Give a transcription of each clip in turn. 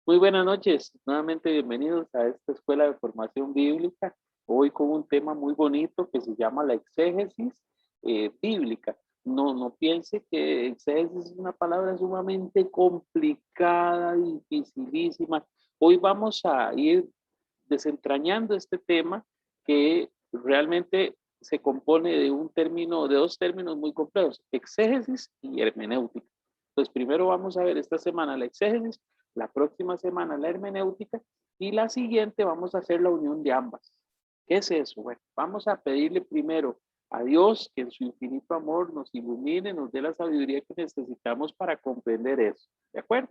Muy buenas noches, nuevamente bienvenidos a esta escuela de formación bíblica. Hoy con un tema muy bonito que se llama la exégesis bíblica. No piense que exégesis es una palabra sumamente complicada, dificilísima. Hoy vamos a ir desentrañando este tema que realmente se compone de de dos términos muy complejos, exégesis y hermenéutica. Entonces, primero vamos a ver esta semana la exégesis, la próxima semana la hermenéutica y la siguiente vamos a hacer la unión de ambas. ¿Qué es eso? Bueno, vamos a pedirle primero a Dios que en su infinito amor nos ilumine, nos dé la sabiduría que necesitamos para comprender eso. ¿De acuerdo?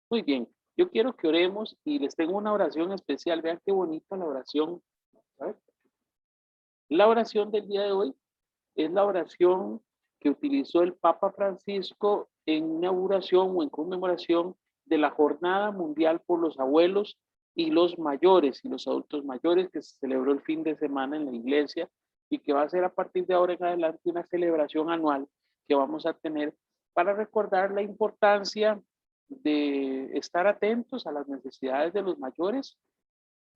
Muy bien. Yo quiero que oremos y les tengo una oración especial. Vean qué bonita la oración. ¿Sabes? La oración del día de hoy es la oración que utilizó el Papa Francisco en inauguración o en conmemoración de la Jornada Mundial por los Abuelos y los Mayores y los Adultos Mayores que se celebró el fin de semana en la iglesia y que va a ser a partir de ahora en adelante una celebración anual que vamos a tener para recordar la importancia de estar atentos a las necesidades de los mayores,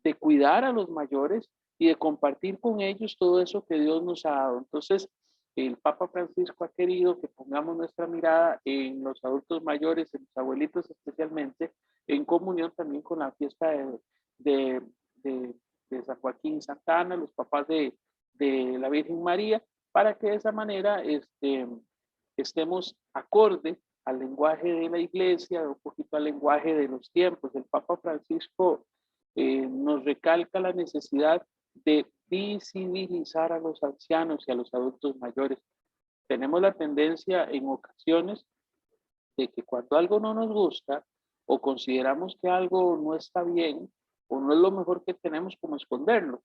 de cuidar a los mayores y de compartir con ellos todo eso que Dios nos ha dado. Entonces, el Papa Francisco ha querido que pongamos nuestra mirada en los adultos mayores, en los abuelitos especialmente, en comunión también con la fiesta de, de, de San Joaquín y Santa Ana, los papás de la Virgen María, para que de esa manera estemos acorde al lenguaje de la iglesia, un poquito al lenguaje de los tiempos. El Papa Francisco nos recalca la necesidad de visibilizar a los ancianos y a los adultos mayores. Tenemos la tendencia en ocasiones de que cuando algo no nos gusta o consideramos que algo no está bien o no es lo mejor que tenemos, como esconderlo.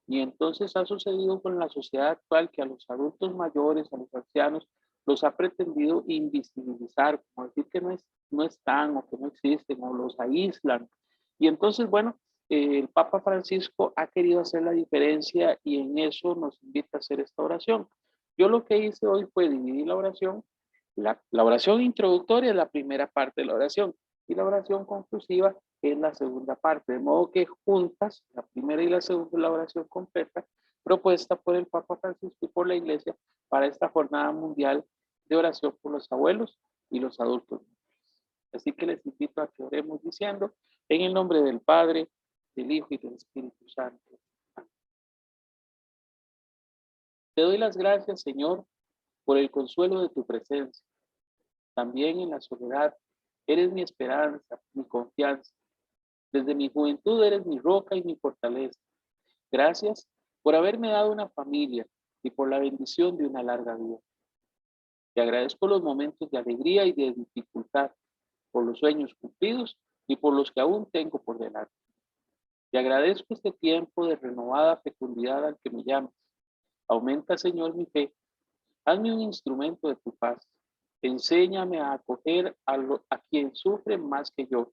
Y entonces ha sucedido con la sociedad actual que a los adultos mayores, a los ancianos, los ha pretendido invisibilizar, como decir que no están o que no existen o los aíslan. Y entonces, bueno, el Papa Francisco ha querido hacer la diferencia y en eso nos invita a hacer esta oración. Yo lo que hice hoy fue dividir la oración. La oración introductoria es la primera parte de la oración y la oración conclusiva es la segunda parte, de modo que juntas, la primera y la segunda, la oración completa, propuesta por el Papa Francisco y por la Iglesia para esta jornada mundial de oración por los abuelos y los adultos. Así que les invito a que oremos diciendo, en el nombre del Padre, del Hijo y del Espíritu Santo. Te doy las gracias, Señor, por el consuelo de tu presencia. También en la soledad, eres mi esperanza, mi confianza. Desde mi juventud eres mi roca y mi fortaleza. Gracias por haberme dado una familia y por la bendición de una larga vida. Te agradezco los momentos de alegría y de dificultad, por los sueños cumplidos y por los que aún tengo por delante. Te agradezco este tiempo de renovada fecundidad al que me llamas. Aumenta, Señor, mi fe. Hazme un instrumento de tu paz. Enséñame a acoger a quien sufre más que yo,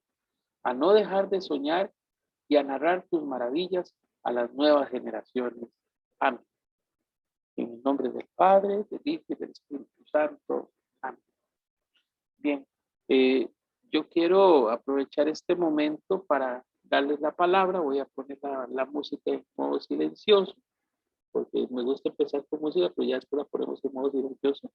a no dejar de soñar y a narrar tus maravillas a las nuevas generaciones. Amén. En el nombre del Padre, del Hijo y del Espíritu Santo. Amén. Bien, yo quiero aprovechar este momento para darles la palabra. Voy a poner la música en modo silencioso, porque me gusta empezar con música, pero ya después la ponemos en modo silencioso.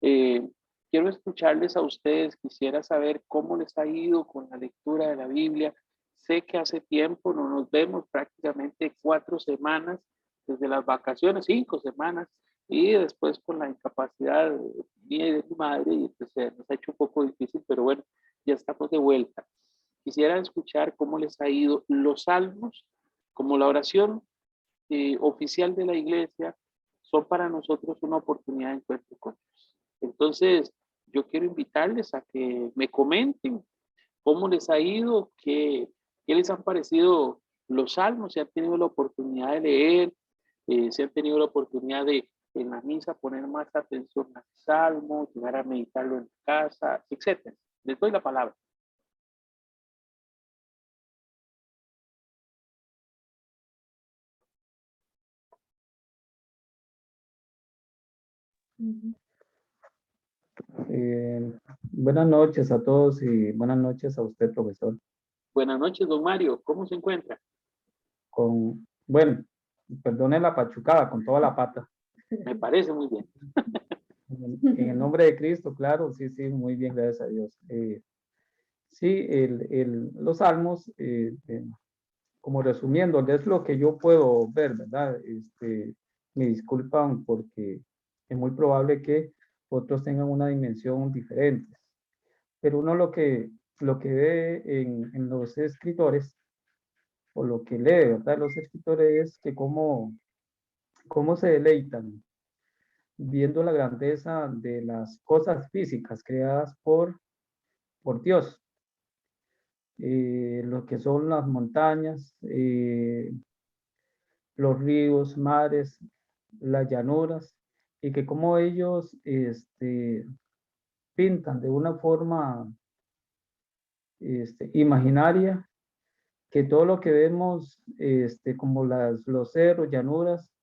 Eh, Quiero escucharles a ustedes, quisiera saber cómo les ha ido con la lectura de la Biblia. Sé que hace tiempo no nos vemos, prácticamente 4 semanas desde las vacaciones, 5 semanas, y después con la incapacidad mía y de mi madre, y pues, nos ha hecho un poco difícil, pero bueno, ya estamos de vuelta. Quisiera escuchar cómo les ha ido los salmos, como la oración oficial de la iglesia, son para nosotros una oportunidad de encuentro con Dios. Entonces, yo quiero invitarles a que me comenten cómo les ha ido, qué les han parecido los salmos, si han tenido la oportunidad de leer, si han tenido la oportunidad de en la misa poner más atención al salmo, llegar a meditarlo en casa, etcétera. Les doy la palabra. Buenas noches a todos y buenas noches a usted, profesor. Buenas noches, don Mario. ¿Cómo se encuentra? Bueno, perdone la pachucada, con toda la pata. Me parece muy bien. En el nombre de Cristo, claro, sí, sí, muy bien, gracias a Dios. Sí, los salmos, como resumiendo, es lo que yo puedo ver, ¿verdad? Me disculpan porque es muy probable que otros tengan una dimensión diferente, pero uno lo que ve en los escritores, o lo que lee, ¿verdad? Los escritores es que cómo se deleitan viendo la grandeza de las cosas físicas creadas por Dios. Lo que son las montañas, los ríos, mares, las llanuras, y que como ellos pintan de una forma imaginaria que todo lo que vemos, como los cerros, llanuras,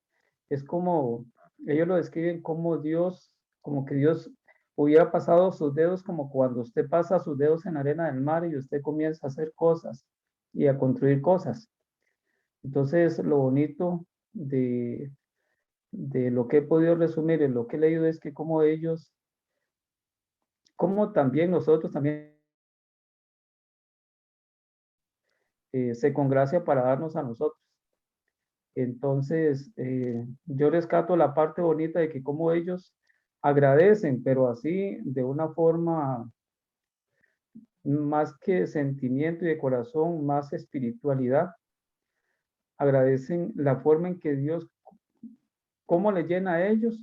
es como, ellos lo describen como Dios, como que Dios hubiera pasado sus dedos, como cuando usted pasa sus dedos en la arena del mar y usted comienza a hacer cosas y a construir cosas. Entonces, lo bonito de lo que he podido resumir en lo que he leído es que como ellos, como también nosotros también se congracia para darnos a nosotros. Entonces, yo rescato la parte bonita de que como ellos agradecen, pero así de una forma más que sentimiento y de corazón, más espiritualidad, agradecen la forma en que Dios, cómo le llena a ellos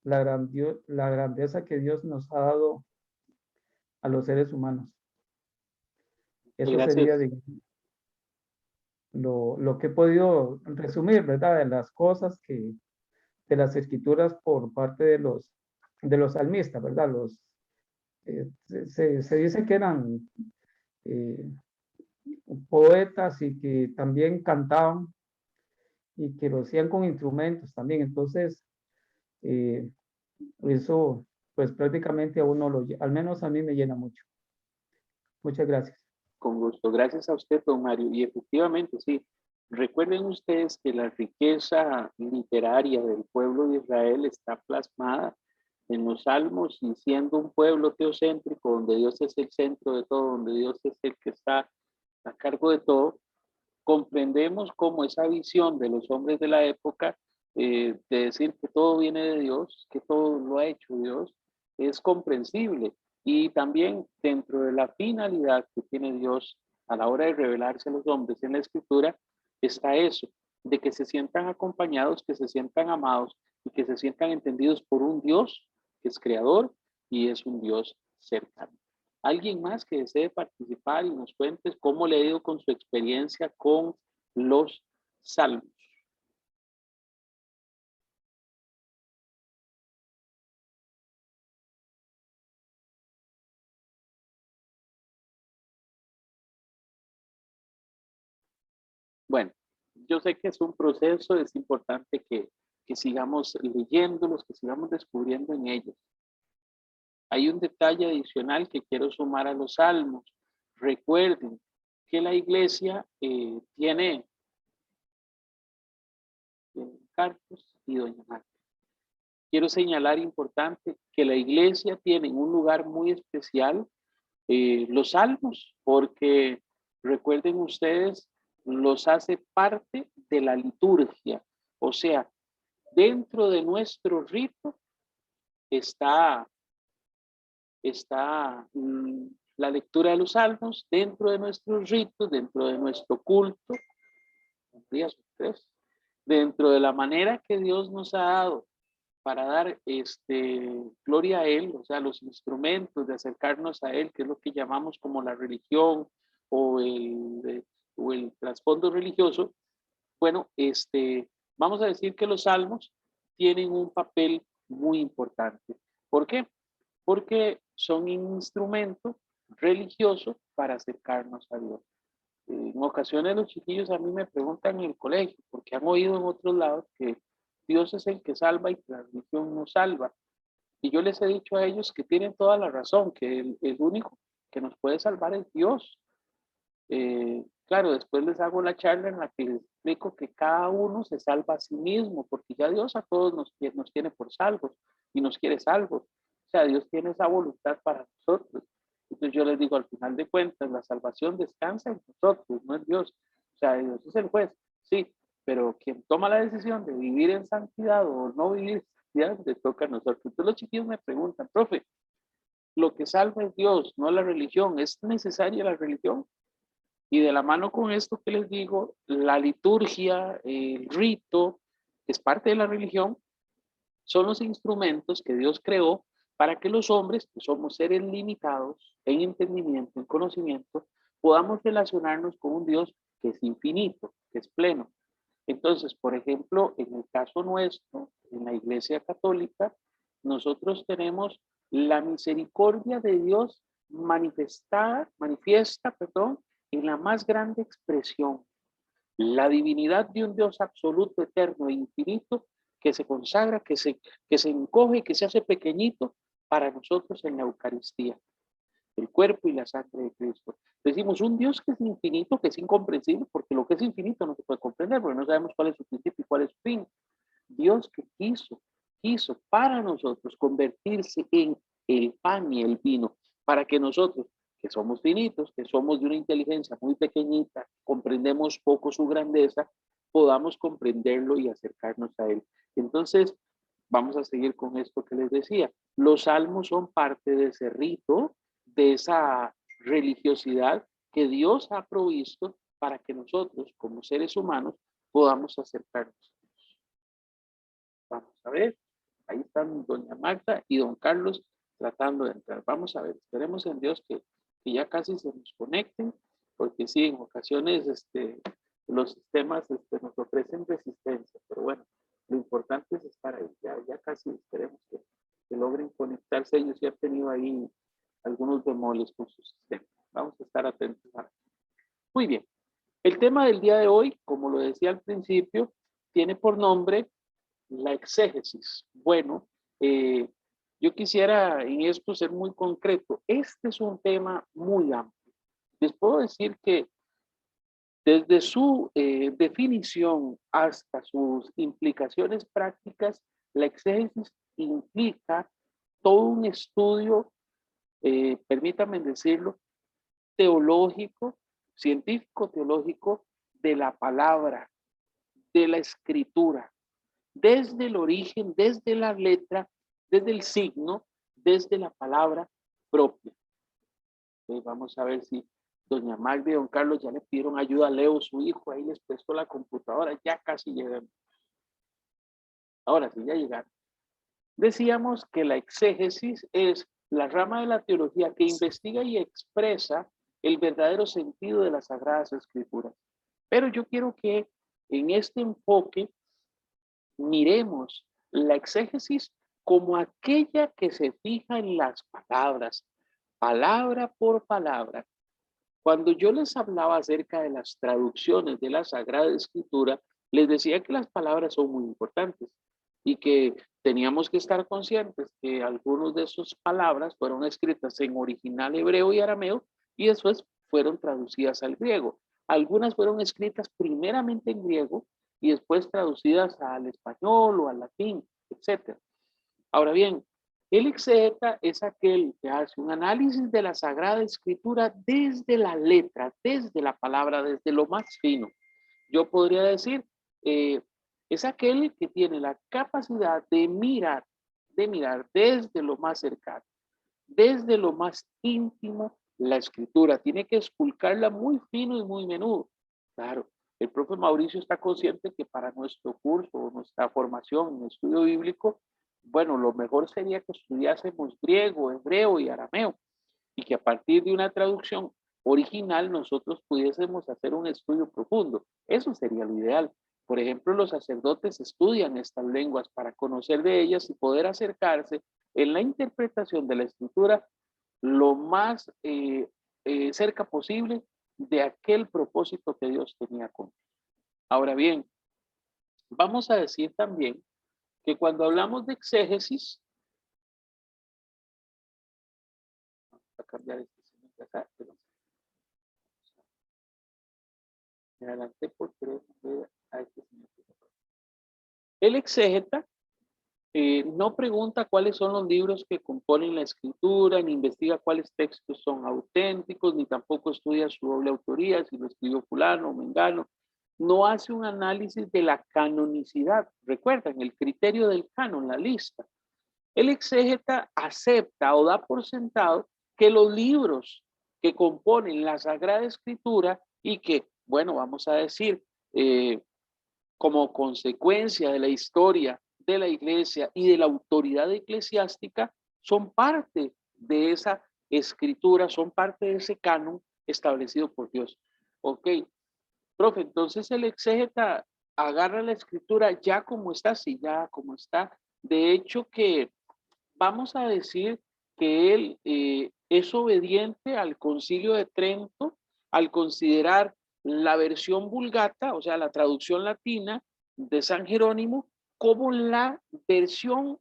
la grandeza que Dios nos ha dado a los seres humanos. Eso sería Gracias. lo que he podido resumir, ¿verdad? De las cosas de las escrituras por parte de los salmistas, ¿verdad? Se dice que eran eh, poetas y que también cantaban y que lo hacían con instrumentos también. Entonces, eh, eso, pues prácticamente a uno al menos a mí me llena mucho. Muchas gracias. Con gusto. Gracias a usted, don Mario. Y efectivamente, sí. Recuerden ustedes que la riqueza literaria del pueblo de Israel está plasmada en los salmos, y siendo un pueblo teocéntrico, donde Dios es el centro de todo, donde Dios es el que está a cargo de todo, comprendemos cómo esa visión de los hombres de la época, de decir que todo viene de Dios, que todo lo ha hecho Dios, es comprensible. Y también dentro de la finalidad que tiene Dios a la hora de revelarse a los hombres en la escritura, está eso, de que se sientan acompañados, que se sientan amados y que se sientan entendidos por un Dios que es creador y es un Dios cercano. ¿Alguien más que desee participar y nos cuentes cómo le ha ido con su experiencia con los salmos? Bueno, yo sé que es un proceso, es importante que sigamos leyéndolos, que sigamos descubriendo en ellos. Hay un detalle adicional que quiero sumar a los salmos. Recuerden que la iglesia tiene Carlos y doña Marta. Quiero señalar importante que la iglesia tiene un lugar muy especial, los salmos, porque recuerden ustedes, los hace parte de la liturgia. O sea, dentro de nuestro rito está, está la lectura de los salmos, dentro de nuestros ritos, dentro de nuestro culto, dentro de la manera que Dios nos ha dado para dar gloria a Él, o sea, los instrumentos de acercarnos a Él, que es lo que llamamos como la religión o el trasfondo religioso. Bueno, vamos a decir que los salmos tienen un papel muy importante. ¿Por qué? Porque son un instrumento religioso para acercarnos a Dios. En ocasiones los chiquillos a mí me preguntan en el colegio, porque han oído en otros lados que Dios es el que salva y que la religión no salva. Y yo les he dicho a ellos que tienen toda la razón, que el único que nos puede salvar es Dios. Claro, después les hago la charla en la que les explico que cada uno se salva a sí mismo, porque ya Dios a todos nos tiene por salvos y nos quiere salvos. O sea, Dios tiene esa voluntad para nosotros. Entonces yo les digo, al final de cuentas, la salvación descansa en nosotros, no en Dios. O sea, Dios es el juez, sí, pero quien toma la decisión de vivir en santidad o no vivir en santidad, le toca a nosotros. Entonces los chiquillos me preguntan, profe, lo que salva es Dios, no la religión. ¿Es necesaria la religión? Y de la mano con esto que les digo, la liturgia, el rito, que es parte de la religión, son los instrumentos que Dios creó para que los hombres, que somos seres limitados en entendimiento, en conocimiento, podamos relacionarnos con un Dios que es infinito, que es pleno. Entonces, por ejemplo, en el caso nuestro, en la Iglesia Católica, nosotros tenemos la misericordia de Dios manifiesta, en la más grande expresión. La divinidad de un Dios absoluto, eterno e infinito, que se consagra, que se encoge, que se hace pequeñito para nosotros en la Eucaristía, el cuerpo y la sangre de Cristo. Decimos un Dios que es infinito, que es incomprensible, porque lo que es infinito no se puede comprender, porque no sabemos cuál es su principio y cuál es su fin. Dios que quiso para nosotros convertirse en el pan y el vino, para que nosotros, que somos finitos, que somos de una inteligencia muy pequeñita, comprendemos poco su grandeza, podamos comprenderlo y acercarnos a él. Entonces, vamos a seguir con esto que les decía. Los salmos son parte de ese rito, de esa religiosidad que Dios ha provisto para que nosotros, como seres humanos, podamos acercarnos. Vamos a ver, ahí están doña Magda y don Carlos tratando de entrar. Vamos a ver, esperemos en Dios que ya casi se nos conecten, porque sí, en ocasiones los sistemas nos ofrecen resistencia, pero bueno, lo importante es estar ahí, ya casi esperemos que logren conectarse. Ellos ya han tenido ahí algunos bemoles con su sistema. Vamos a estar atentos. Muy bien, el tema del día de hoy, como lo decía al principio, tiene por nombre la exégesis. Bueno, yo quisiera en esto ser muy concreto. Este es un tema muy amplio. Les puedo decir que desde su definición hasta sus implicaciones prácticas, la exégesis implica todo un estudio, permítanme decirlo, teológico, científico teológico de la palabra, de la escritura, desde el origen, desde la letra, desde el signo, desde la palabra propia. Vamos a ver si doña Magda y don Carlos ya le pidieron ayuda a Leo, su hijo, ahí les prestó la computadora, ya casi llegan. Ahora sí, ya llegaron. Decíamos que la exégesis es la rama de la teología que investiga y expresa el verdadero sentido de las Sagradas Escrituras. Pero yo quiero que en este enfoque miremos la exégesis como aquella que se fija en las palabras, palabra por palabra. Cuando yo les hablaba acerca de las traducciones de la Sagrada Escritura, les decía que las palabras son muy importantes y que teníamos que estar conscientes que algunas de sus palabras fueron escritas en original hebreo y arameo y después fueron traducidas al griego. Algunas fueron escritas primeramente en griego y después traducidas al español o al latín, etc. Ahora bien, el exegeta es aquel que hace un análisis de la Sagrada Escritura desde la letra, desde la palabra, desde lo más fino. Yo podría decir, es aquel que tiene la capacidad de mirar desde lo más cercano, desde lo más íntimo, la escritura. Tiene que esculcarla muy fino y muy menudo. Claro, el profe Mauricio está consciente que para nuestro curso, nuestra formación en estudio bíblico, bueno, lo mejor sería que estudiásemos griego, hebreo y arameo y que a partir de una traducción original nosotros pudiésemos hacer un estudio profundo. Eso sería lo ideal. Por ejemplo, los sacerdotes estudian estas lenguas para conocer de ellas y poder acercarse en la interpretación de la escritura lo más cerca posible de aquel propósito que Dios tenía con él. Ahora bien, vamos a decir también que cuando hablamos de exégesis, a cambiar este signo de acá, pero me adelanté por querer ver a este señor. El exégeta no pregunta cuáles son los libros que componen la escritura, ni investiga cuáles textos son auténticos, ni tampoco estudia su doble autoría, si lo escribió fulano o mengano. No hace un análisis de la canonicidad. Recuerdan, el criterio del canon, la lista. El exégeta acepta o da por sentado que los libros que componen la Sagrada Escritura y que, bueno, vamos a decir, como consecuencia de la historia de la iglesia y de la autoridad eclesiástica, son parte de esa escritura, son parte de ese canon establecido por Dios. Ok, profe, entonces el exégeta agarra la escritura ya como está, sí, ya como está. De hecho que vamos a decir que él es obediente al Concilio de Trento al considerar la versión Vulgata, o sea, la traducción latina de San Jerónimo, como la versión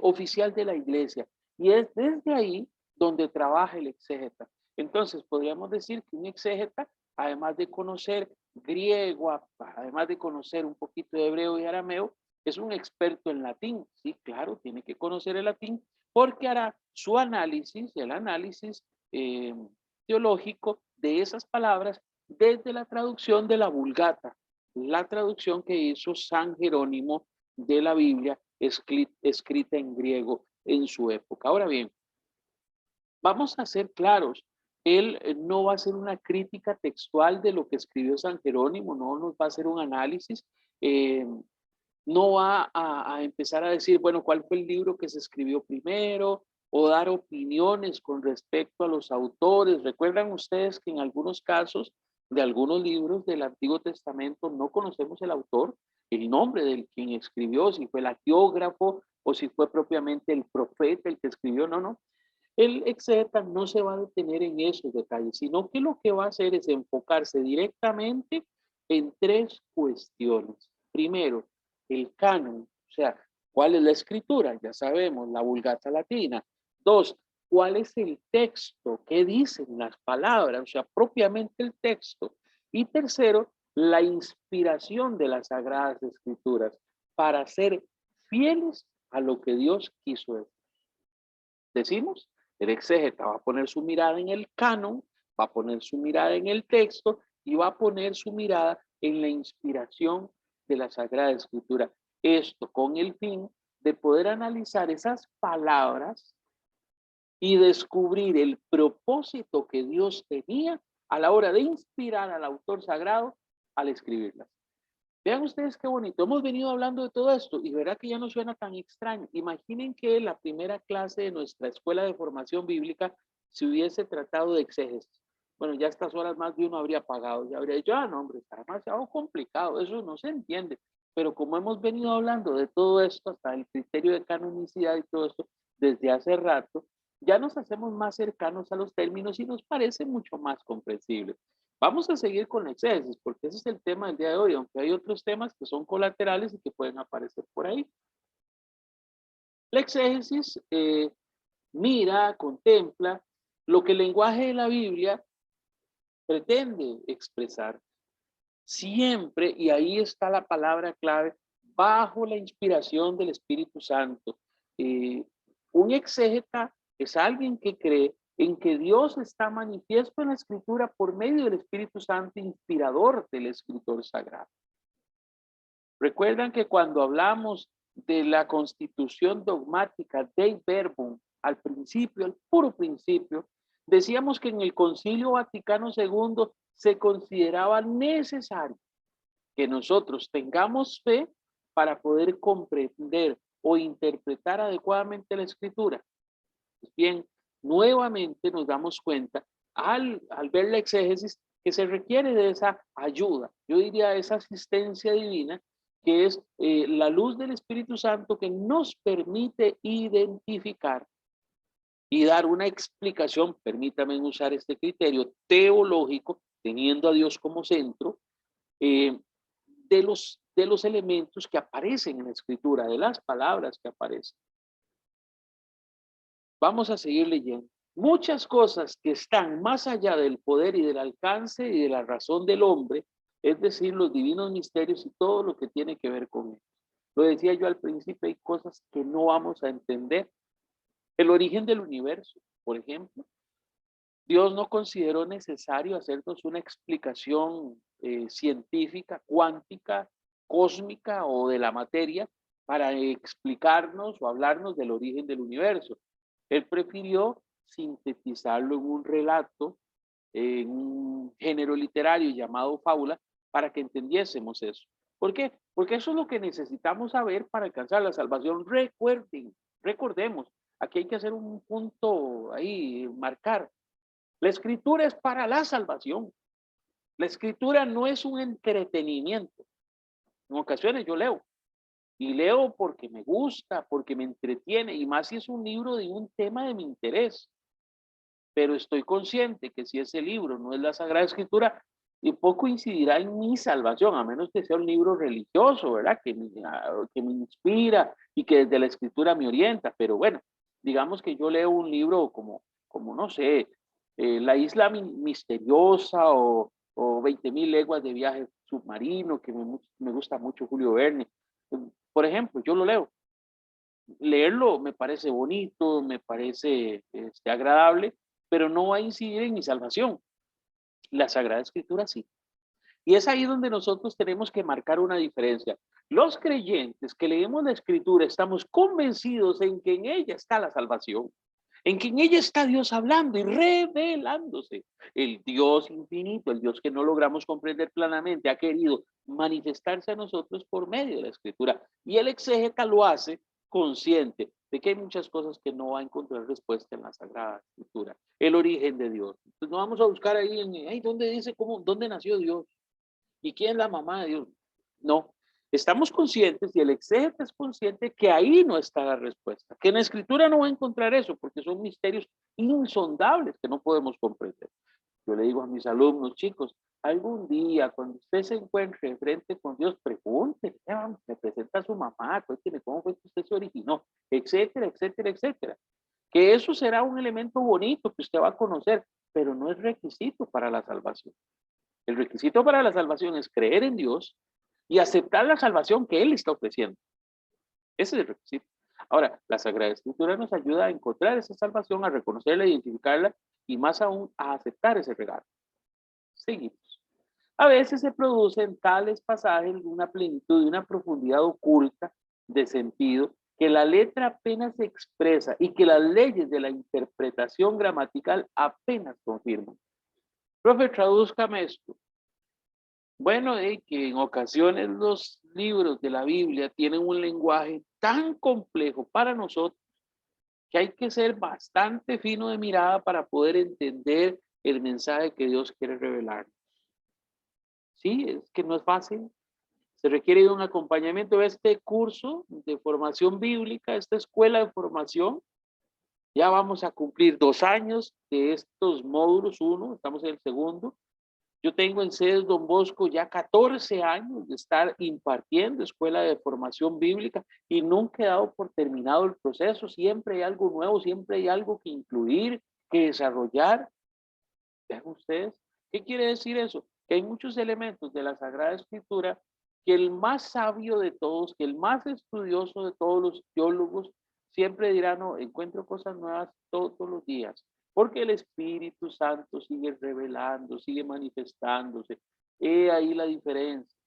oficial de la iglesia. Y es desde ahí donde trabaja el exégeta. Entonces, podríamos decir que un exégeta, además de conocer griego, además de conocer un poquito de hebreo y arameo, es un experto en latín. Sí, claro, tiene que conocer el latín porque hará su análisis, el análisis teológico de esas palabras desde la traducción de la Vulgata, la traducción que hizo San Jerónimo de la Biblia, escrita en griego en su época. Ahora bien, vamos a ser claros, él no va a hacer una crítica textual de lo que escribió San Jerónimo, no nos va a hacer un análisis, no va a empezar a decir, bueno, ¿cuál fue el libro que se escribió primero? O dar opiniones con respecto a los autores. Recuerdan ustedes que en algunos casos de algunos libros del Antiguo Testamento no conocemos el autor, el nombre del quien escribió, si fue el hagiógrafo o si fue propiamente el profeta el que escribió, no, no. El exégeta no se va a detener en esos detalles, sino que lo que va a hacer es enfocarse directamente en tres cuestiones. Primero, el canon, o sea, ¿cuál es la escritura? Ya sabemos, la Vulgata latina. Dos, ¿cuál es el texto? ¿Qué dicen las palabras? O sea, propiamente el texto. Y tercero, la inspiración de las Sagradas Escrituras para ser fieles a lo que Dios quiso decir. Decimos, el exégeta va a poner su mirada en el canon, va a poner su mirada en el texto y va a poner su mirada en la inspiración de la Sagrada Escritura. Esto con el fin de poder analizar esas palabras y descubrir el propósito que Dios tenía a la hora de inspirar al autor sagrado al escribirlas. Vean ustedes qué bonito. Hemos venido hablando de todo esto y verá que ya no suena tan extraño. Imaginen que la primera clase de nuestra escuela de formación bíblica se hubiese tratado de exégesis. Bueno, ya a estas horas más de uno habría pagado, ya habría dicho, ah, no, hombre, está demasiado complicado, eso no se entiende. Pero como hemos venido hablando de todo esto, hasta el criterio de canonicidad y todo esto, desde hace rato, ya nos hacemos más cercanos a los términos y nos parece mucho más comprensible. Vamos a seguir con la exégesis, porque ese es el tema del día de hoy, aunque hay otros temas que son colaterales y que pueden aparecer por ahí. La exégesis mira, contempla lo que el lenguaje de la Biblia pretende expresar siempre, y ahí está la palabra clave, bajo la inspiración del Espíritu Santo. Un exégeta es alguien que cree en que Dios está manifiesto en la Escritura por medio del Espíritu Santo, inspirador del escritor sagrado. Recuerdan que cuando hablamos de la constitución dogmática de Verbum, al principio, al puro principio, decíamos que en el Concilio Vaticano II se consideraba necesario que nosotros tengamos fe para poder comprender o interpretar adecuadamente la Escritura. Pues bien, nuevamente nos damos cuenta al ver la exégesis que se requiere de esa ayuda, yo diría esa asistencia divina, que es la luz del Espíritu Santo que nos permite identificar y dar una explicación, permítame usar este criterio teológico, teniendo a Dios como centro, de los elementos que aparecen en la Escritura, de las palabras que aparecen. Vamos a seguir leyendo. Muchas cosas que están más allá del poder y del alcance y de la razón del hombre, es decir, los divinos misterios y todo lo que tiene que ver con él. Lo decía yo al principio, hay cosas que no vamos a entender. El origen del universo, por ejemplo. Dios no consideró necesario hacernos una explicación científica, cuántica, cósmica o de la materia para explicarnos o hablarnos del origen del universo. Él prefirió sintetizarlo en un relato, en un género literario llamado fábula, para que entendiésemos eso. ¿Por qué? Porque eso es lo que necesitamos saber para alcanzar la salvación. Recordemos, aquí hay que hacer un punto ahí, marcar. La escritura es para la salvación. La escritura no es un entretenimiento. En ocasiones yo leo. Y leo porque me gusta, porque me entretiene. Y más si es un libro de un tema de mi interés. Pero estoy consciente que si ese libro no es la Sagrada Escritura, y poco incidirá en mi salvación, a menos que sea un libro religioso, ¿verdad? Que me inspira y que desde la Escritura me orienta. Pero bueno, digamos que yo leo un libro como no sé, La Isla Misteriosa o 20.000 leguas de viaje submarino, que me gusta mucho Julio Verne. Por ejemplo, yo lo leo. Leerlo me parece bonito, me parece agradable, pero no va a incidir en mi salvación. La Sagrada Escritura sí. Y es ahí donde nosotros tenemos que marcar una diferencia. Los creyentes que leemos la Escritura estamos convencidos en que en ella está la salvación, en que en ella está Dios hablando y revelándose. El Dios infinito, el Dios que no logramos comprender plenamente, ha querido manifestarse a nosotros por medio de la Escritura. Y el exégeta lo hace consciente de que hay muchas cosas que no va a encontrar respuesta en la Sagrada Escritura. El origen de Dios. Entonces no vamos a buscar ahí, ¿dónde dice dónde nació Dios? ¿Y quién es la mamá de Dios? No. Estamos conscientes y el exégeta es consciente que ahí no está la respuesta, que en la escritura no va a encontrar eso, porque son misterios insondables que no podemos comprender. Yo le digo a mis alumnos, chicos, algún día cuando usted se encuentre frente con Dios, pregunte, me presenta a su mamá, cuénteme cómo fue que usted se originó, etcétera, etcétera, etcétera. Que eso será un elemento bonito que usted va a conocer, pero no es requisito para la salvación. El requisito para la salvación es creer en Dios y aceptar la salvación que Él está ofreciendo. Ese es el requisito. Ahora, la Sagrada Escritura nos ayuda a encontrar esa salvación, a reconocerla, a identificarla y más aún a aceptar ese regalo. Seguimos. A veces se producen tales pasajes de una plenitud y una profundidad oculta de sentido que la letra apenas se expresa y que las leyes de la interpretación gramatical apenas confirman. Profe, tradúzcame esto. Bueno, que en ocasiones los libros de la Biblia tienen un lenguaje tan complejo para nosotros que hay que ser bastante fino de mirada para poder entender el mensaje que Dios quiere revelar. Sí, es que no es fácil. Se requiere de un acompañamiento de este curso de formación bíblica, esta escuela de formación. Ya vamos a cumplir 2 años de estos módulos, estamos en el segundo. Yo tengo en CEDES Don Bosco ya 14 años de estar impartiendo escuela de formación bíblica y nunca he dado por terminado el proceso. Siempre hay algo nuevo, siempre hay algo que incluir, que desarrollar. Vean ustedes, ¿qué quiere decir eso? Que hay muchos elementos de la Sagrada Escritura que el más sabio de todos, que el más estudioso de todos los teólogos, siempre dirá, no, encuentro cosas nuevas todos los días, porque el Espíritu Santo sigue revelando, sigue manifestándose. He ahí la diferencia.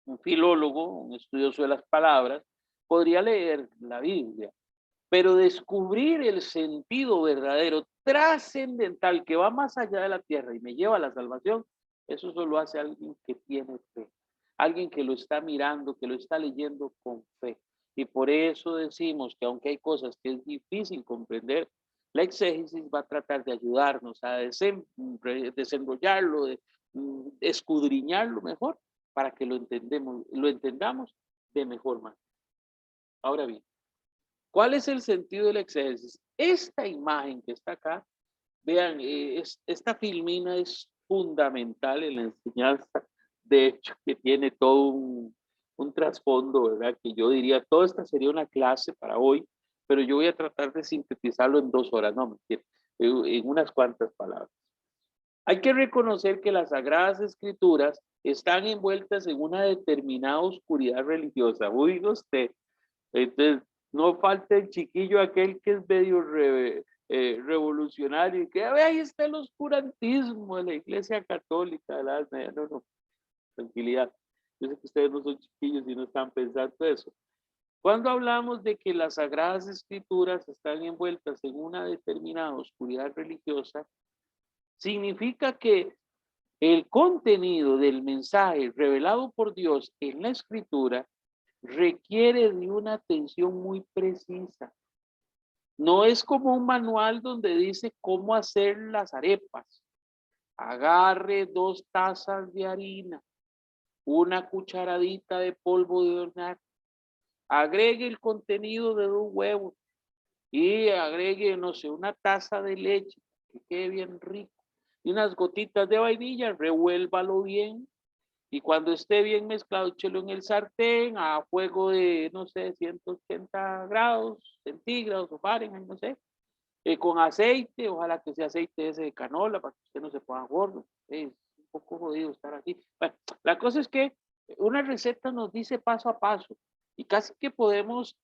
Un filólogo, un estudioso de las palabras, podría leer la Biblia, pero descubrir el sentido verdadero, trascendental, que va más allá de la tierra y me lleva a la salvación, eso solo hace alguien que tiene fe, alguien que lo está mirando, que lo está leyendo con fe. Y por eso decimos que aunque hay cosas que es difícil comprender, la exégesis va a tratar de ayudarnos a desenrollarlo, de escudriñarlo mejor, para que lo entendamos de mejor manera. Ahora bien, ¿cuál es el sentido del exégesis? Esta imagen que está acá, vean, esta filmina es fundamental en la enseñanza, de hecho que tiene todo un trasfondo, ¿verdad? Que yo diría, toda esta sería una clase para hoy, pero yo voy a tratar de sintetizarlo en 2 horas, no, mentira, en unas cuantas palabras. Hay que reconocer que las Sagradas Escrituras están envueltas en una determinada oscuridad religiosa. Oiga usted, entonces no falta el chiquillo aquel que es medio revolucionario y que ahí está el oscurantismo de la Iglesia Católica. No, no, tranquilidad. Yo sé que ustedes no son chiquillos y no están pensando eso. Cuando hablamos de que las Sagradas Escrituras están envueltas en una determinada oscuridad religiosa, significa que el contenido del mensaje revelado por Dios en la Escritura requiere de una atención muy precisa. No es como un manual donde dice cómo hacer las arepas. Agarre 2 tazas de harina, una cucharadita de polvo de hornear, agregue el contenido de 2 huevos y agregue, no sé, una taza de leche que quede bien rico y unas gotitas de vainilla, revuélvalo bien y cuando esté bien mezclado, échelo en el sartén a fuego de, no sé, 180 grados centígrados o Fahrenheit, no sé, con aceite, ojalá que sea aceite ese de canola para que usted no se ponga gordo. Es un poco jodido estar así. Bueno, la cosa es que una receta nos dice paso a paso y casi que podemos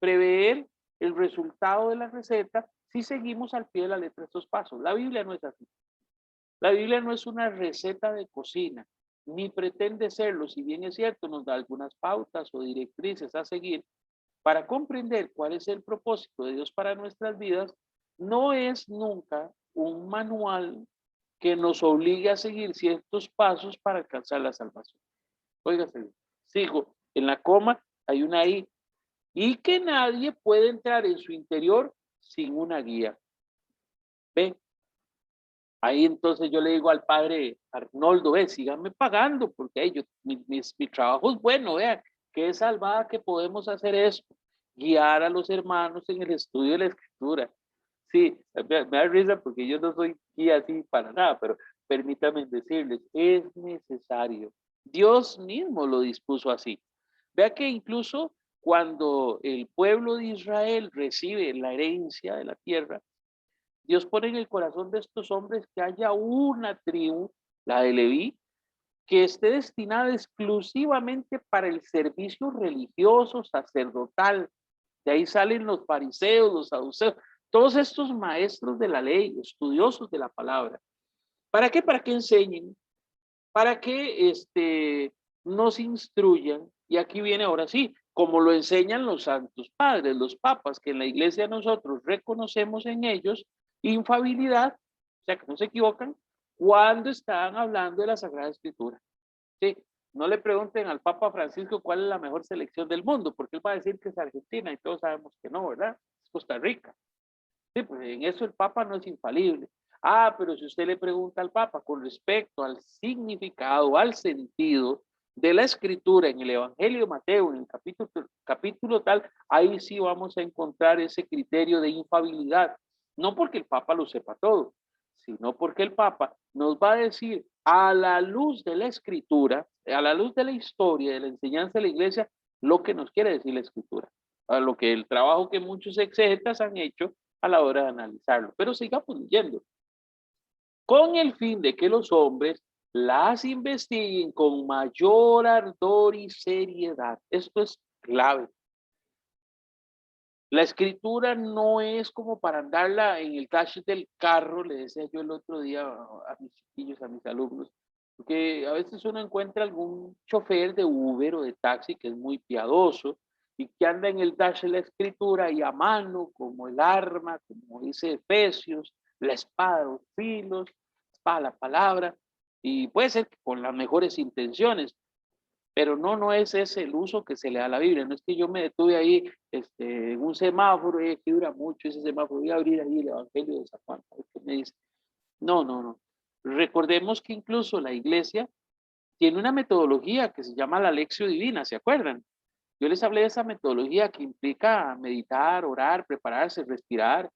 prever el resultado de la receta si seguimos al pie de la letra estos pasos. La Biblia no es así. La Biblia no es una receta de cocina, ni pretende serlo, si bien es cierto, nos da algunas pautas o directrices a seguir para comprender cuál es el propósito de Dios para nuestras vidas. No es nunca un manual que nos obligue a seguir ciertos pasos para alcanzar la salvación. Óigase, sigo, en la coma hay una I, y que nadie puede entrar en su interior sin una guía. ¿Ven? Ahí entonces yo le digo al padre Arnoldo, síganme pagando, porque mi trabajo es bueno, vean, qué salvada que podemos hacer esto, guiar a los hermanos en el estudio de la Escritura. Sí, me da risa porque yo no soy guía así para nada, pero permítanme decirles, es necesario. Dios mismo lo dispuso así. Vea que incluso cuando el pueblo de Israel recibe la herencia de la tierra, Dios pone en el corazón de estos hombres que haya una tribu, la de Leví, que esté destinada exclusivamente para el servicio religioso, sacerdotal. De ahí salen los fariseos, los saduceos, todos estos maestros de la ley, estudiosos de la palabra. ¿Para qué? Para que enseñen, para que nos instruyan. Y aquí viene ahora sí, como lo enseñan los santos padres, los papas, que en la iglesia nosotros reconocemos en ellos infabilidad, o sea que no se equivocan, cuando están hablando de la Sagrada Escritura. ¿Sí? No le pregunten al Papa Francisco cuál es la mejor selección del mundo, porque él va a decir que es Argentina y todos sabemos que no, ¿verdad? Es Costa Rica. Sí, pues en eso el Papa no es infalible. Ah, pero si usted le pregunta al Papa con respecto al significado, al sentido de la escritura en el Evangelio de Mateo, en el capítulo tal, ahí sí vamos a encontrar ese criterio de infabilidad. No porque el Papa lo sepa todo, sino porque el Papa nos va a decir a la luz de la escritura, a la luz de la historia, de la enseñanza de la iglesia, lo que nos quiere decir la escritura. A lo que el trabajo que muchos exegetas han hecho a la hora de analizarlo. Pero sigamos leyendo. Con el fin de que los hombres las investiguen con mayor ardor y seriedad. Esto es clave. La escritura no es como para andarla en el dash del carro, le decía yo el otro día a mis chiquillos, a mis alumnos, porque a veces uno encuentra algún chofer de Uber o de taxi que es muy piadoso y que anda en el dash de la escritura y a mano, como el arma, como dice Efesios, la espada, los filos, espada, la palabra, y puede ser que con las mejores intenciones, pero no es ese el uso que se le da a la Biblia. No es que yo me detuve ahí en un semáforo y aquí dura mucho ese semáforo, voy a abrir ahí el Evangelio de San Juan, a ver qué me dice. No. Recordemos que incluso la iglesia tiene una metodología que se llama la Lectio Divina, ¿se acuerdan? Yo les hablé de esa metodología que implica meditar, orar, prepararse, respirar,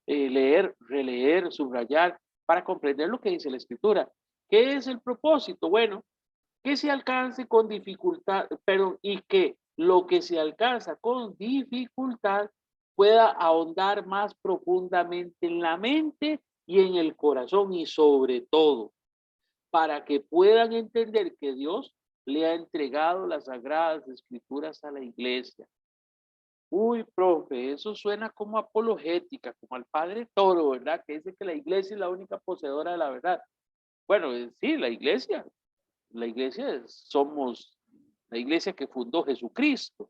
leer, releer, subrayar, para comprender lo que dice la Escritura. ¿Qué es el propósito? Bueno, que se alcance con dificultad, pero y que lo que se alcanza con dificultad pueda ahondar más profundamente en la mente y en el corazón, y sobre todo para que puedan entender que Dios le ha entregado las sagradas escrituras a la iglesia. Uy, profe, eso suena como apologética, como al padre Toro, ¿verdad? Que dice que la iglesia es la única poseedora de la verdad. Bueno, sí, la iglesia somos la iglesia que fundó Jesucristo.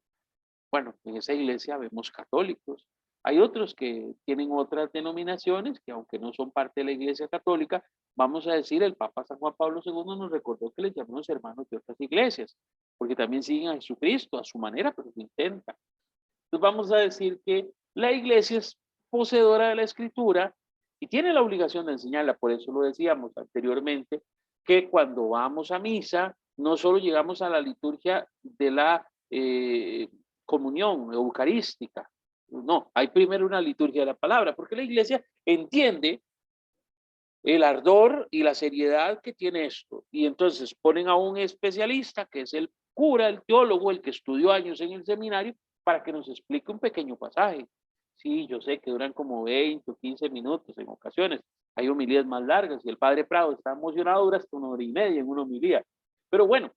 Bueno, en esa iglesia vemos católicos. Hay otros que tienen otras denominaciones que, aunque no son parte de la iglesia católica, vamos a decir, el Papa San Juan Pablo II nos recordó que les llamamos hermanos de otras iglesias, porque también siguen a Jesucristo a su manera, pero lo intentan. Entonces vamos a decir que la iglesia es poseedora de la escritura y tiene la obligación de enseñarla. Por eso lo decíamos anteriormente, que cuando vamos a misa, no solo llegamos a la liturgia de la comunión eucarística, no, hay primero una liturgia de la palabra, porque la iglesia entiende el ardor y la seriedad que tiene esto. Y entonces ponen a un especialista, que es el cura, el teólogo, el que estudió años en el seminario, para que nos explique un pequeño pasaje. Sí, yo sé que duran como 20 o 15 minutos en ocasiones. Hay homilías más largas y el padre Prado está emocionado, dura hasta 1 hora y media en una homilía. Pero bueno,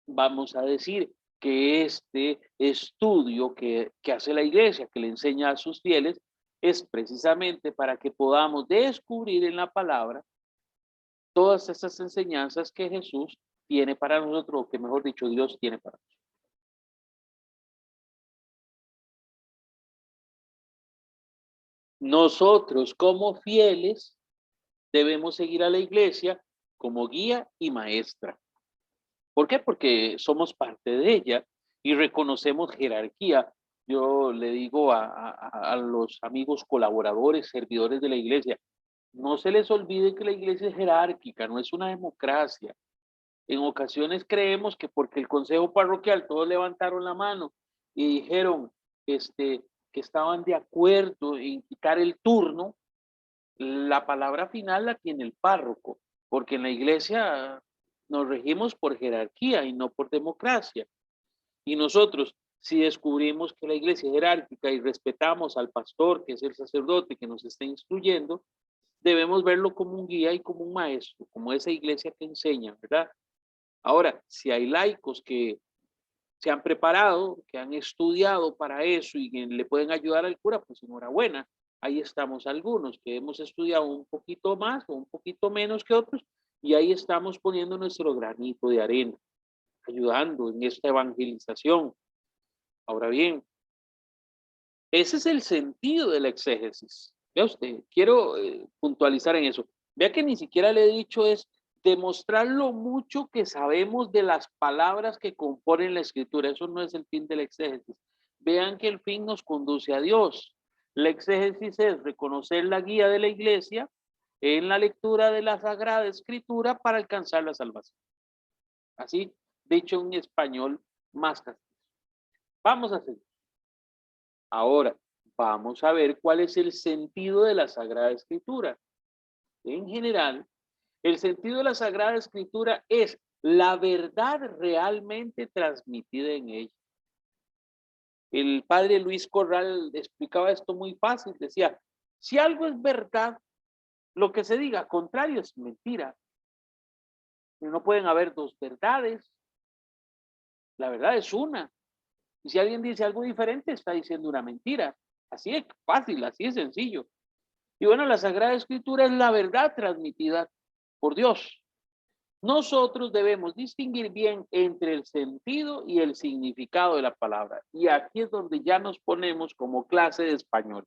vamos a decir que este estudio que hace la iglesia, que le enseña a sus fieles, es precisamente para que podamos descubrir en la palabra todas esas enseñanzas que Jesús tiene para nosotros, o que mejor dicho, Dios tiene para nosotros. Nosotros como fieles debemos seguir a la iglesia como guía y maestra. ¿Por qué? Porque somos parte de ella y reconocemos jerarquía. Yo le digo a los amigos colaboradores, servidores de la iglesia, no se les olvide que la iglesia es jerárquica, no es una democracia. En ocasiones creemos que porque el consejo parroquial todos levantaron la mano y dijeron que estaban de acuerdo en quitar el turno, la palabra final la tiene el párroco, porque en la iglesia nos regimos por jerarquía y no por democracia. Y nosotros, si descubrimos que la iglesia es jerárquica y respetamos al pastor, que es el sacerdote que nos está instruyendo, debemos verlo como un guía y como un maestro, como esa iglesia que enseña, ¿verdad? Ahora, si hay laicos que se han preparado, que han estudiado para eso y que le pueden ayudar al cura, pues enhorabuena. Ahí estamos algunos que hemos estudiado un poquito más o un poquito menos que otros, y ahí estamos poniendo nuestro granito de arena, ayudando en esta evangelización. Ahora bien, ese es el sentido de la exégesis. Vea usted, quiero puntualizar en eso. Vea que ni siquiera le he dicho es demostrar lo mucho que sabemos de las palabras que componen la escritura. Eso no es el fin de la exégesis. Vean que el fin nos conduce a Dios. La exégesis es reconocer la guía de la iglesia en la lectura de la Sagrada Escritura para alcanzar la salvación. Así, dicho en español más castellano. Vamos a seguir. Ahora, vamos a ver cuál es el sentido de la Sagrada Escritura. En general, el sentido de la Sagrada Escritura es la verdad realmente transmitida en ella. El padre Luis Corral explicaba esto muy fácil. Decía, si algo es verdad, lo que se diga contrario es mentira. No pueden haber dos verdades. La verdad es una. Y si alguien dice algo diferente, está diciendo una mentira. Así es fácil, así es sencillo. Y bueno, la Sagrada Escritura es la verdad transmitida por Dios. Nosotros debemos distinguir bien entre el sentido y el significado de la palabra. Y aquí es donde ya nos ponemos como clase de español.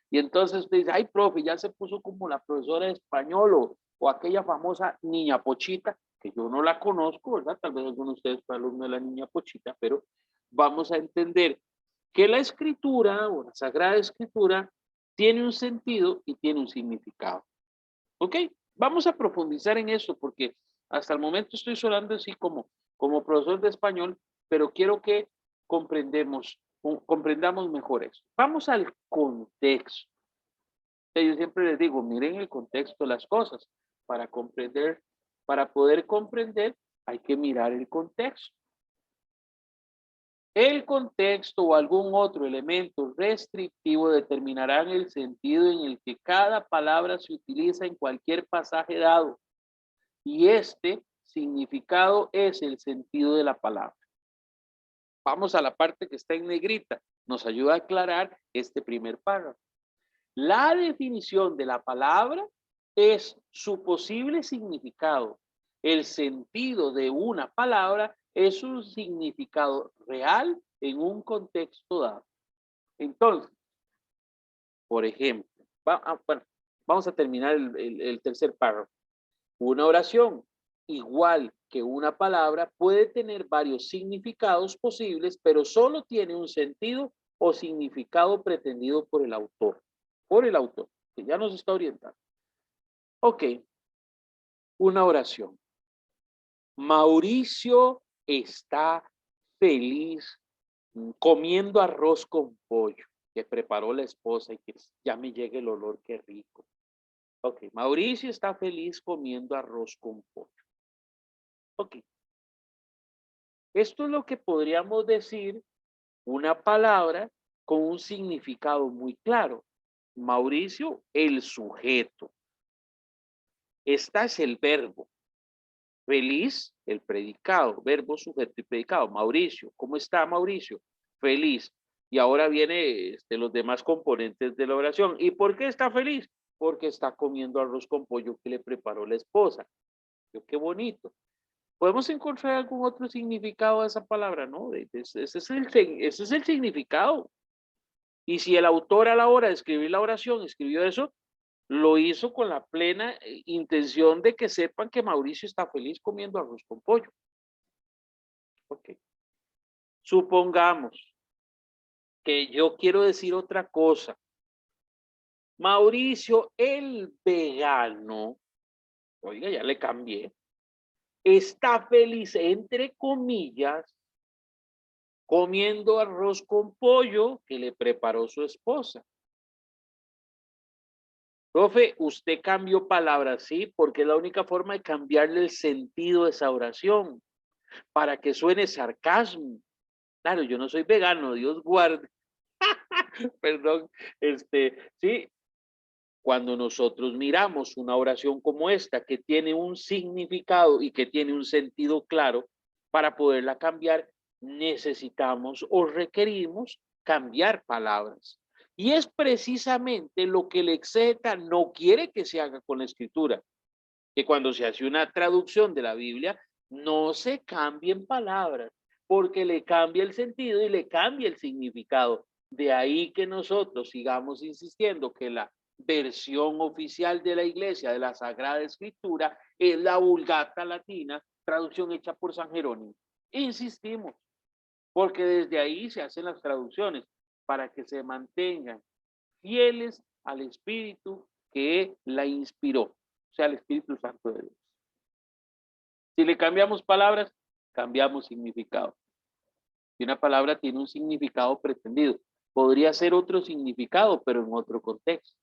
Y entonces usted dice, ay, profe, ya se puso como la profesora de español o aquella famosa niña Pochita, que yo no la conozco, ¿verdad? Tal vez alguno de ustedes fue alumno de la niña Pochita, pero vamos a entender que la escritura o la Sagrada Escritura tiene un sentido y tiene un significado. ¿Ok? Vamos a profundizar en eso porque hasta el momento estoy hablando así como profesor de español, pero quiero que comprendamos mejor eso. Vamos al contexto. Yo siempre les digo, miren el contexto de las cosas. Para comprender, para poder comprender, hay que mirar el contexto. El contexto o algún otro elemento restrictivo determinarán el sentido en el que cada palabra se utiliza en cualquier pasaje dado. Y este significado es el sentido de la palabra. Vamos a la parte que está en negrita. Nos ayuda a aclarar este primer párrafo. La definición de la palabra es su posible significado. El sentido de una palabra es un significado real en un contexto dado. Entonces, por ejemplo, bueno, vamos a terminar el tercer párrafo. Una oración, igual que una palabra, puede tener varios significados posibles, pero solo tiene un sentido o significado pretendido por el autor. Que ya nos está orientando. Ok, una oración. Mauricio está feliz comiendo arroz con pollo que preparó la esposa y que ya me llegue el olor, qué rico. Ok, Mauricio está feliz comiendo arroz con pollo. Ok. Esto es lo que podríamos decir una palabra con un significado muy claro. Mauricio, el sujeto. Esta es el verbo. Feliz, el predicado. Verbo, sujeto y predicado. Mauricio, ¿cómo está Mauricio? Feliz. Y ahora viene los demás componentes de la oración. ¿Y por qué está feliz? Porque está comiendo arroz con pollo que le preparó la esposa. Qué bonito. ¿Podemos encontrar algún otro significado a esa palabra? No, ese es el significado. Y si el autor a la hora de escribir la oración escribió eso, lo hizo con la plena intención de que sepan que Mauricio está feliz comiendo arroz con pollo. Ok. Supongamos que yo quiero decir otra cosa. Mauricio, el vegano, oiga, ya le cambié, está feliz, entre comillas, comiendo arroz con pollo que le preparó su esposa. Profe, usted cambió palabras, sí, porque es la única forma de cambiarle el sentido de esa oración, para que suene sarcasmo. Claro, yo no soy vegano, Dios guarde. Perdón, sí, cuando nosotros miramos una oración como esta, que tiene un significado y que tiene un sentido claro, para poderla cambiar, necesitamos o requerimos cambiar palabras. Y es precisamente lo que el exégeta no quiere que se haga con la escritura, que cuando se hace una traducción de la Biblia, no se cambien palabras, porque le cambia el sentido y le cambia el significado. De ahí que nosotros sigamos insistiendo que la versión oficial de la Iglesia de la Sagrada Escritura es la Vulgata Latina, traducción hecha por San Jerónimo. Insistimos, porque desde ahí se hacen las traducciones para que se mantengan fieles al Espíritu que la inspiró, o sea, el Espíritu Santo de Dios. Si le cambiamos palabras, cambiamos significado. Si una palabra tiene un significado pretendido, podría ser otro significado, pero en otro contexto.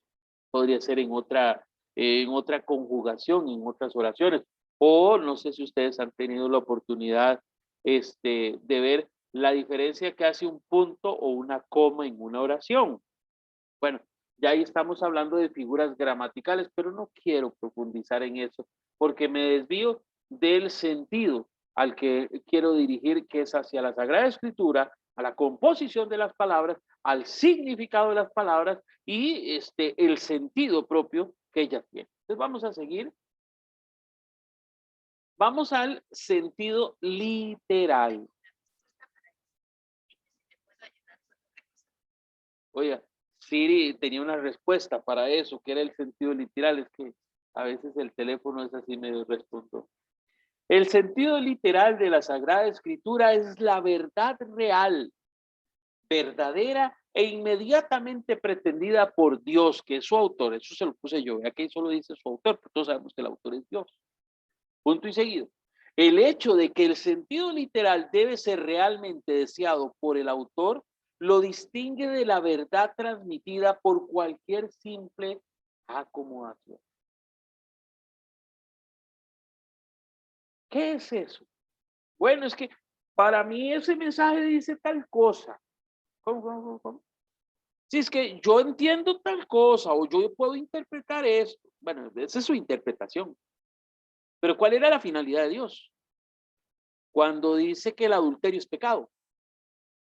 Podría ser en otra conjugación, en otras oraciones. O no sé si ustedes han tenido la oportunidad de ver la diferencia que hace un punto o una coma en una oración. Bueno, ya ahí estamos hablando de figuras gramaticales, pero no quiero profundizar en eso porque me desvío del sentido al que quiero dirigir, que es hacia la Sagrada Escritura, a la composición de las palabras, al significado de las palabras y el sentido propio que ellas tienen. Entonces vamos a seguir. Vamos al sentido literal. Oiga, Siri tenía una respuesta para eso, que era el sentido literal. Es que a veces el teléfono es así medio respondo. El sentido literal de la Sagrada Escritura es la verdad real, verdadera e inmediatamente pretendida por Dios, que es su autor. Eso se lo puse yo. Aquí solo dice su autor, pero todos sabemos que el autor es Dios. Punto y seguido. El hecho de que el sentido literal debe ser realmente deseado por el autor lo distingue de la verdad transmitida por cualquier simple acomodación. ¿Qué es eso? Bueno, es que para mí ese mensaje dice tal cosa. ¿Cómo? Si es que yo entiendo tal cosa o yo puedo interpretar esto. Bueno, esa es su interpretación. Pero ¿cuál era la finalidad de Dios? Cuando dice que el adulterio es pecado,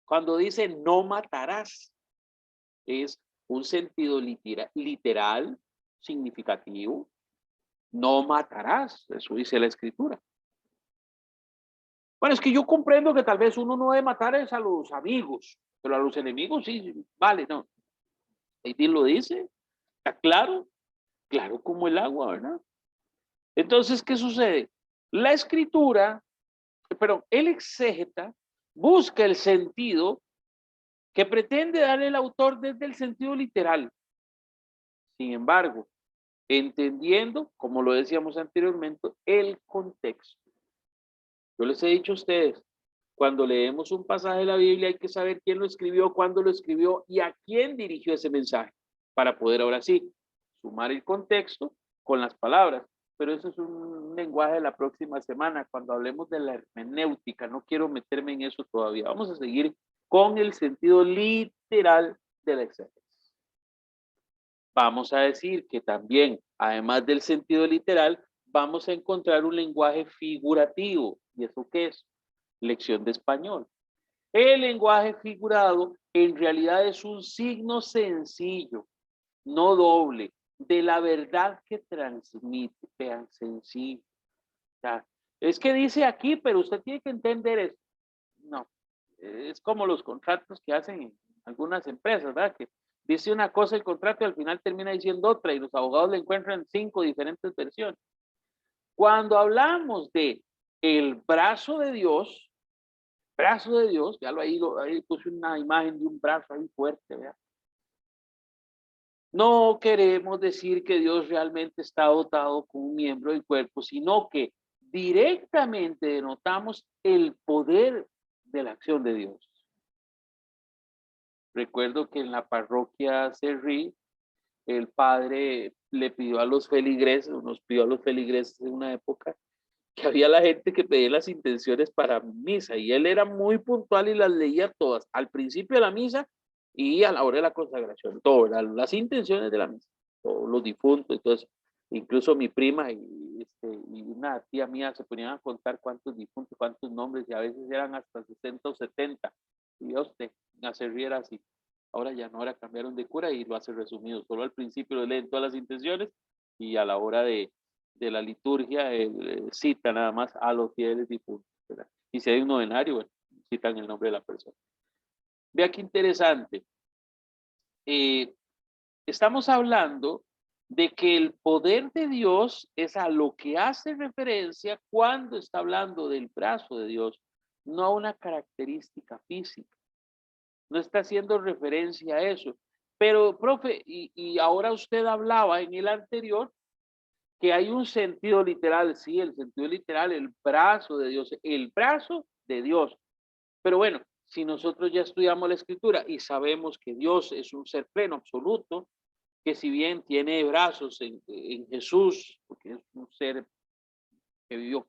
cuando dice no matarás, es un sentido literal, significativo. No matarás, eso dice la escritura. Bueno, es que yo comprendo que tal vez uno no debe matar es a los amigos, pero a los enemigos sí, vale, no. Ahí lo dice, está claro, claro como el agua, ¿verdad? Entonces, ¿qué sucede? La escritura, pero el exégeta busca el sentido que pretende darle el autor desde el sentido literal. Sin embargo, entendiendo, como lo decíamos anteriormente, el contexto. Yo les he dicho a ustedes, cuando leemos un pasaje de la Biblia hay que saber quién lo escribió, cuándo lo escribió y a quién dirigió ese mensaje, para poder ahora sí sumar el contexto con las palabras. Pero eso es un lenguaje de la próxima semana, cuando hablemos de la hermenéutica. No quiero meterme en eso todavía. Vamos a seguir con el sentido literal de la exégesis. Vamos a decir que también, además del sentido literal, vamos a encontrar un lenguaje figurativo. ¿Y eso qué es? Lección de español. El lenguaje figurado en realidad es un signo sencillo, no doble, de la verdad que transmite. Vean, sencillo. O sea, es que dice aquí, pero usted tiene que entender eso. No, es como los contratos que hacen en algunas empresas, ¿verdad? Que dice una cosa el contrato y al final termina diciendo otra y los abogados le encuentran 5 diferentes versiones. Cuando hablamos de el brazo de Dios, ya ahí puse una imagen de un brazo ahí fuerte, ¿verdad? No queremos decir que Dios realmente está dotado con un miembro del cuerpo, sino que directamente denotamos el poder de la acción de Dios. Recuerdo que en la parroquia Cerrí, el padre le pidió a los feligreses, nos pidió a los feligreses en una época, que había la gente que pedía las intenciones para misa y él era muy puntual y las leía todas, al principio de la misa y a la hora de la consagración, todas las intenciones de la misa, todos los difuntos, entonces incluso mi prima y una tía mía se ponían a contar cuántos difuntos, cuántos nombres y a veces eran hasta 60 o 70 y Dios te hace rier así. Ahora ya no, ahora cambiaron de cura y lo hace resumido, solo al principio le leen todas las intenciones y a la hora de la liturgia cita nada más a los fieles difuntos, ¿verdad? Y si hay un novenario, bueno, citan el nombre de la persona. Vea qué interesante. Estamos hablando de que el poder de Dios es a lo que hace referencia cuando está hablando del brazo de Dios, no a una característica física. No está haciendo referencia a eso. Pero, profe, y ahora usted hablaba en el anterior que hay un sentido literal, sí, el sentido literal, el brazo de Dios, el brazo de Dios. Pero bueno, si nosotros ya estudiamos la escritura y sabemos que Dios es un ser pleno, absoluto, que si bien tiene brazos en Jesús, porque es un ser que vivió,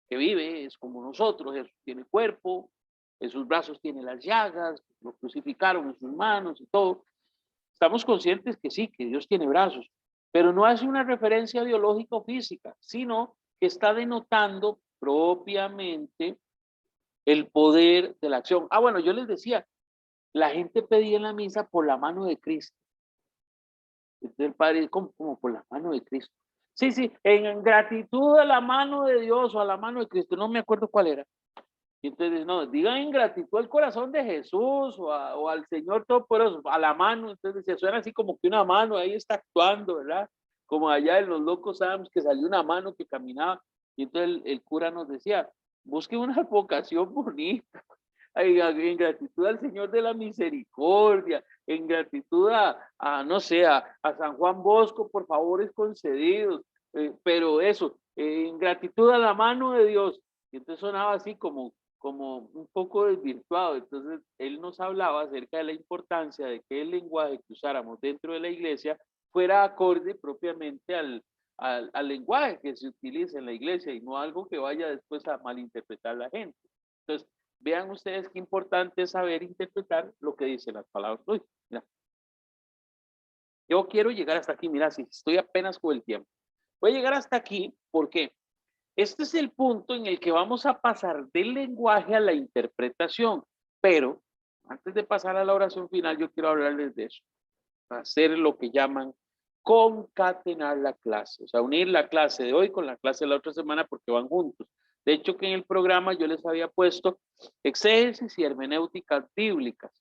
que vive, es como nosotros, Jesús tiene cuerpo, en sus brazos tiene las llagas, lo crucificaron en sus manos y todo. Estamos conscientes que sí, que Dios tiene brazos, pero no hace una referencia biológica o física, sino que está denotando propiamente el poder de la acción. Ah, bueno, yo les decía, la gente pedía en la misa por la mano de Cristo. Entonces el Padre, como por la mano de Cristo. Sí, sí, en gratitud a la mano de Dios o a la mano de Cristo, no me acuerdo cuál era. Y entonces, no, digan en gratitud al corazón de Jesús o al Señor Todopoderoso, a la mano. Entonces se suena así como que una mano ahí está actuando, ¿verdad? Como allá en los locos Adams que salió una mano que caminaba. Y entonces el cura nos decía, busque una vocación bonita, en gratitud al Señor de la Misericordia, en gratitud no sé, a San Juan Bosco por favores concedidos, pero eso, en gratitud a la mano de Dios. Y entonces sonaba así como un poco desvirtuado. Entonces, él nos hablaba acerca de la importancia de que el lenguaje que usáramos dentro de la iglesia fuera acorde propiamente al lenguaje que se utiliza en la iglesia y no algo que vaya después a malinterpretar la gente. Entonces, Vean ustedes qué importante es saber interpretar lo que dicen las palabras. Uy, mira. Yo quiero llegar hasta aquí, mira, si estoy apenas con el tiempo. Voy a llegar hasta aquí porque este es el punto en el que vamos a pasar del lenguaje a la interpretación. Pero antes de pasar a la oración final, yo quiero hablarles de eso. Hacer lo que llaman concatenar la clase, o sea, unir la clase de hoy con la clase de la otra semana porque van juntos. De hecho, que en el programa yo les había puesto exégesis y hermenéuticas bíblicas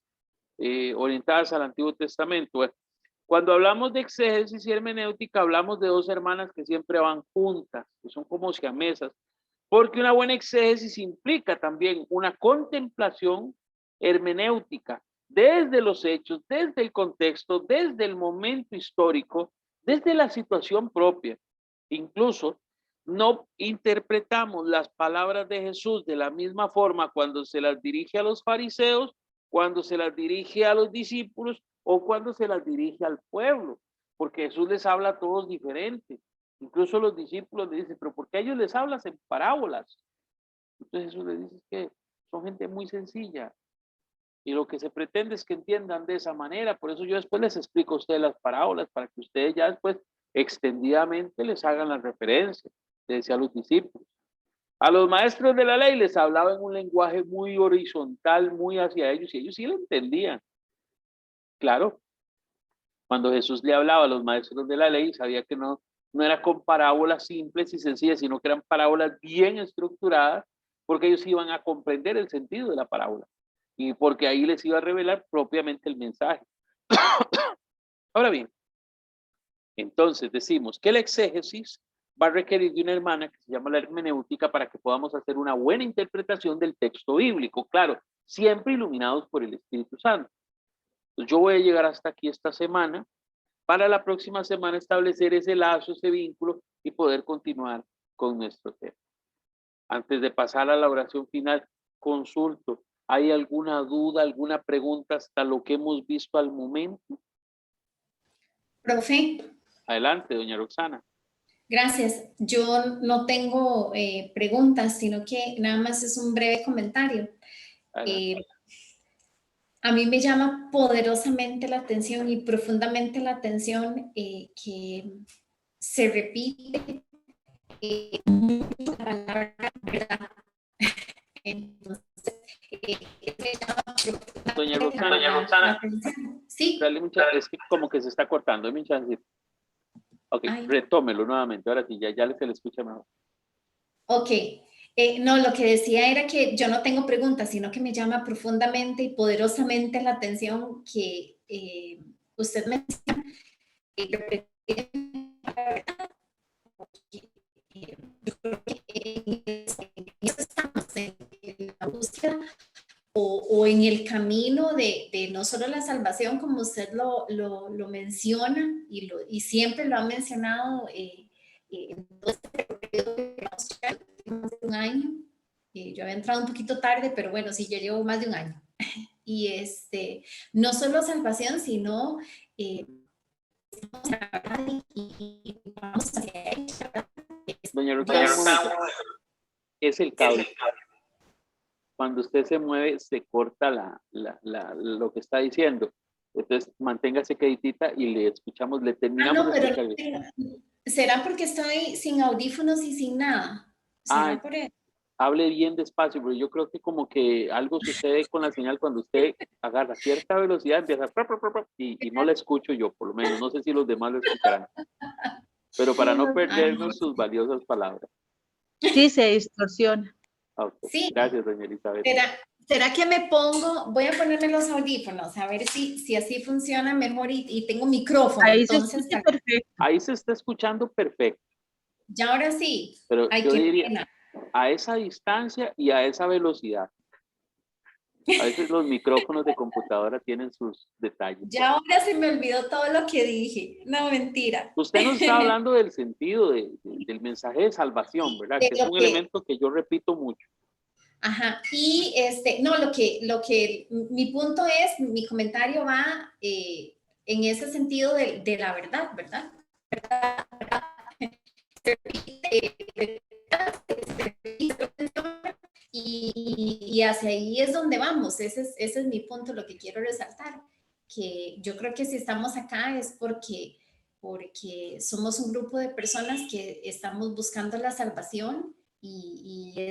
orientadas al Antiguo Testamento. Cuando hablamos de exégesis y hermenéutica, hablamos de dos hermanas que siempre van juntas, que son como siamesas, porque una buena exégesis implica también una contemplación hermenéutica desde los hechos, desde el contexto, desde el momento histórico, desde la situación propia. Incluso no interpretamos las palabras de Jesús de la misma forma cuando se las dirige a los fariseos, cuando se las dirige a los discípulos o cuando se las dirige al pueblo, porque Jesús les habla a todos diferentes. Incluso los discípulos le dicen, pero ¿por qué a ellos les hablas en parábolas? Entonces Jesús les dice que son gente muy sencilla y lo que se pretende es que entiendan de esa manera. Por eso yo después les explico a ustedes las parábolas para que ustedes ya después extendidamente les hagan las referencias. Le decía a los discípulos. A los maestros de la ley les hablaba en un lenguaje muy horizontal, muy hacia ellos y ellos sí lo entendían. Claro, cuando Jesús le hablaba a los maestros de la ley, sabía que no era con parábolas simples y sencillas, sino que eran parábolas bien estructuradas, porque ellos iban a comprender el sentido de la parábola y porque ahí les iba a revelar propiamente el mensaje. Ahora bien, entonces decimos que la exégesis va a requerir de una hermana que se llama la hermenéutica para que podamos hacer una buena interpretación del texto bíblico, claro, siempre iluminados por el Espíritu Santo. Entonces, yo voy a llegar hasta aquí esta semana para la próxima semana establecer ese lazo, ese vínculo y poder continuar con nuestro tema. Antes de pasar a la oración final, consulto, ¿hay alguna duda, alguna pregunta hasta lo que hemos visto al momento? Profe. Adelante, doña Roxana. Gracias. Yo no tengo preguntas, sino que nada más es un breve comentario. A mí me llama poderosamente la atención y profundamente la atención que se repite mucho la palabra verdad. Entonces, doña Roxana, sí. Dale es que como que se está cortando, mi chance. Ok, retómelo nuevamente, ahora sí, ya se le escucha mejor. Ok, no, lo que decía era que yo no tengo preguntas, sino que me llama profundamente y poderosamente la atención que usted menciona. Yo creo que en eso estamos, en la búsqueda o en el camino de no solo la salvación, como usted lo menciona y siempre lo ha mencionado en todo este periodo de más de un año. Yo había entrado un poquito tarde, pero bueno, sí, ya llevo más de un año. Y no solo salvación, sino vamos hacia ella. Doña Roxana, es el cable. Cuando usted se mueve, se corta lo que está diciendo. Entonces, manténgase queditita y le escuchamos, le terminamos no, de pero escuchar. ¿será porque estoy sin audífonos y sin nada? ¿Será por eso? Hable bien despacio, pero yo creo que como que algo sucede con la señal cuando usted agarra cierta velocidad, empieza y no la escucho yo, por lo menos. No sé si los demás lo escucharán. Pero para no perdernos sus valiosas palabras. Sí, se distorsiona. Okay. Sí. Gracias, doña Elizabeth. ¿Será que me pongo, voy a ponerme los audífonos, a ver si así funciona mejor y tengo micrófono? Ahí entonces, se escucha perfecto. Ahí se está escuchando perfecto. Ya ahora sí. Pero yo diría, a esa distancia y a esa velocidad. A veces los micrófonos de computadora tienen sus detalles. Ya ahora se me olvidó todo lo que dije. No, mentira. Usted nos está hablando del sentido del mensaje de salvación, ¿verdad? Que es un elemento que yo repito mucho. Ajá, y no, lo que mi punto es, mi comentario va en ese sentido de la verdad, ¿verdad? Y Y hacia ahí es donde vamos, ese es mi punto, lo que quiero resaltar, que yo creo que si estamos acá es porque somos un grupo de personas que estamos buscando la salvación y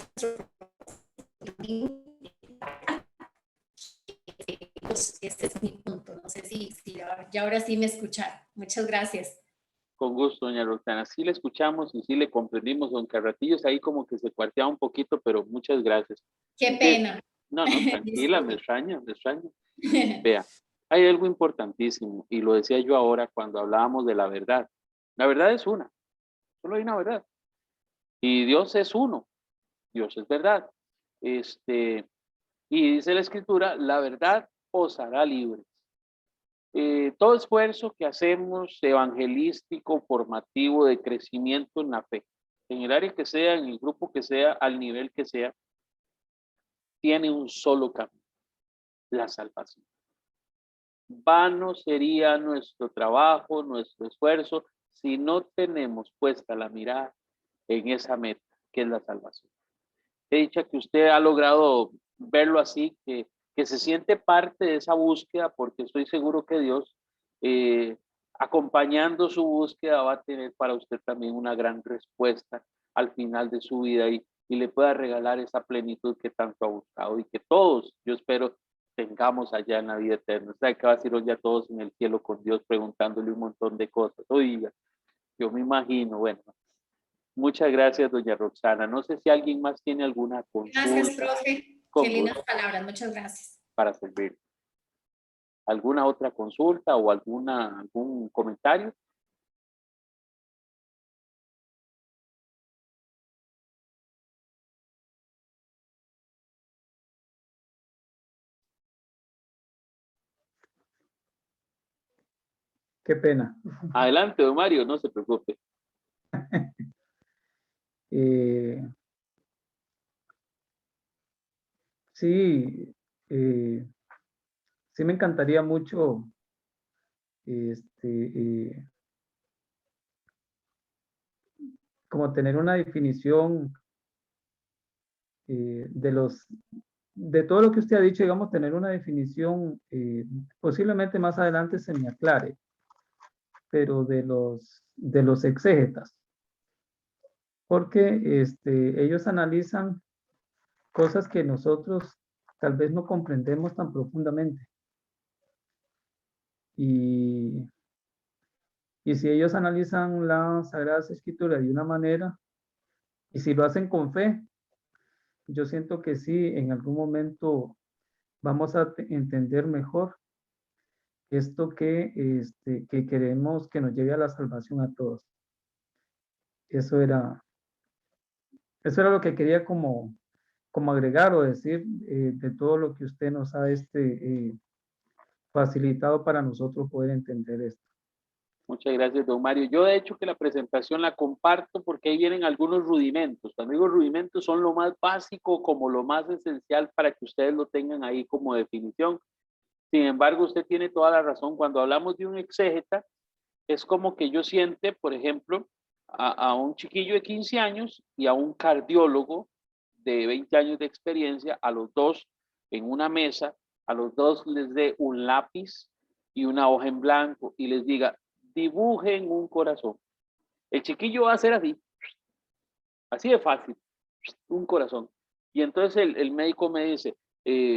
este es mi punto. No sé si ya ahora sí me escucharon. Muchas gracias. Con gusto, doña Roxana. Sí le escuchamos y sí le comprendimos, aunque a ratillos ahí como que se cuarteaba un poquito, pero muchas gracias. Qué pena. No, tranquila, me extraña, me extraña. Vea, hay algo importantísimo y lo decía yo ahora cuando hablábamos de la verdad. La verdad es una, solo hay una verdad. Y Dios es uno, Dios es verdad. Y dice la Escritura, la verdad os hará libres. Todo esfuerzo que hacemos evangelístico, formativo, de crecimiento en la fe, en el área que sea, en el grupo que sea, al nivel que sea, tiene un solo camino, la salvación. Vano sería nuestro trabajo, nuestro esfuerzo, si no tenemos puesta la mirada en esa meta, que es la salvación. He dicho que usted ha logrado verlo así, que se siente parte de esa búsqueda, porque estoy seguro que Dios, acompañando su búsqueda, va a tener para usted también una gran respuesta al final de su vida y le pueda regalar esa plenitud que tanto ha buscado y que todos, yo espero, tengamos allá en la vida eterna. O sea, que va a decir hoy ya todos en el cielo con Dios preguntándole un montón de cosas. Oiga, yo me imagino, bueno. Muchas gracias, doña Roxana. No sé si alguien más tiene alguna consulta. Gracias, profe. Qué lindas palabras. Muchas gracias. Para servir. ¿Alguna otra consulta o algún comentario? Qué pena. Adelante, don Mario, no se preocupe. Sí, sí me encantaría mucho como tener una definición de todo lo que usted ha dicho, digamos, tener una definición, posiblemente más adelante se me aclare, pero de los exégetas, porque ellos analizan cosas que nosotros tal vez no comprendemos tan profundamente. Y si ellos analizan las Sagradas Escrituras de una manera, y si lo hacen con fe, yo siento que sí, en algún momento vamos a entender mejor esto que queremos que nos lleve a la salvación a todos. Eso era lo que quería como agregar o decir de todo lo que usted nos ha facilitado para nosotros poder entender esto. Muchas gracias, don Mario. Yo, de hecho, que la presentación la comparto porque ahí vienen algunos rudimentos. Cuando digo rudimentos, son lo más básico, como lo más esencial para que ustedes lo tengan ahí como definición. Sin embargo, usted tiene toda la razón. Cuando hablamos de un exégeta, es como que yo siente, por ejemplo, a un chiquillo de 15 años y a un cardiólogo de 20 años de experiencia, a los dos en una mesa, a los dos les dé un lápiz y una hoja en blanco y les diga, dibujen un corazón. El chiquillo va a hacer así de fácil, un corazón. Y entonces el médico me dice,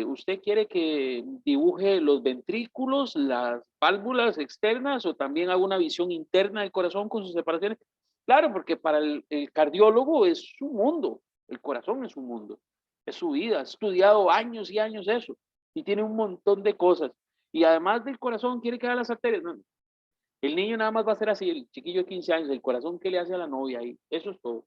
¿usted quiere que dibuje los ventrículos, las válvulas externas o también haga una visión interna del corazón con sus separaciones? Claro, porque para el cardiólogo es su mundo, el corazón es su mundo, es su vida, ha estudiado años y años eso y tiene un montón de cosas. Y además del corazón quiere que haga las arterias. No, el niño nada más va a ser así, el chiquillo de 15 años, el corazón que le hace a la novia ahí, eso es todo.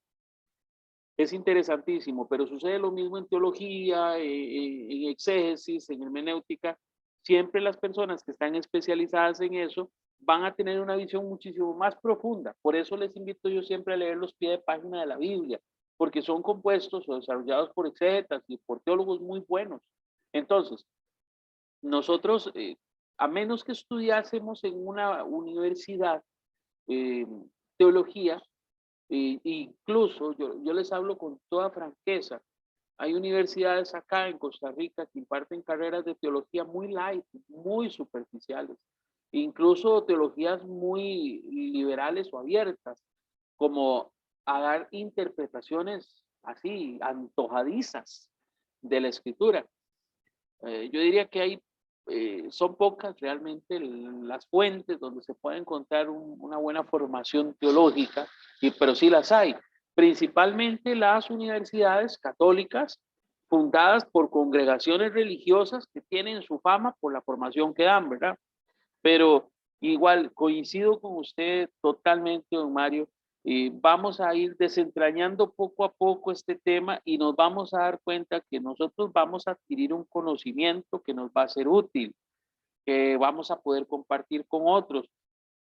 Es interesantísimo, pero sucede lo mismo en teología, en exégesis, en hermenéutica. Siempre las personas que están especializadas en eso van a tener una visión muchísimo más profunda. Por eso les invito yo siempre a leer los pies de página de la Biblia, porque son compuestos o desarrollados por exégetas y por teólogos muy buenos. Entonces, nosotros, a menos que estudiásemos en una universidad teología, incluso yo les hablo con toda franqueza, Hay universidades acá en Costa Rica que imparten carreras de teología muy light, muy superficiales, incluso teologías muy liberales o abiertas, como a dar interpretaciones así, antojadizas de la escritura. Yo diría que hay, son pocas realmente las fuentes donde se puede encontrar una buena formación teológica, pero sí las hay. Principalmente las universidades católicas fundadas por congregaciones religiosas que tienen su fama por la formación que dan, ¿verdad? Pero igual coincido con usted totalmente, don Mario. Vamos a ir desentrañando poco a poco este tema y nos vamos a dar cuenta que nosotros vamos a adquirir un conocimiento que nos va a ser útil, que vamos a poder compartir con otros.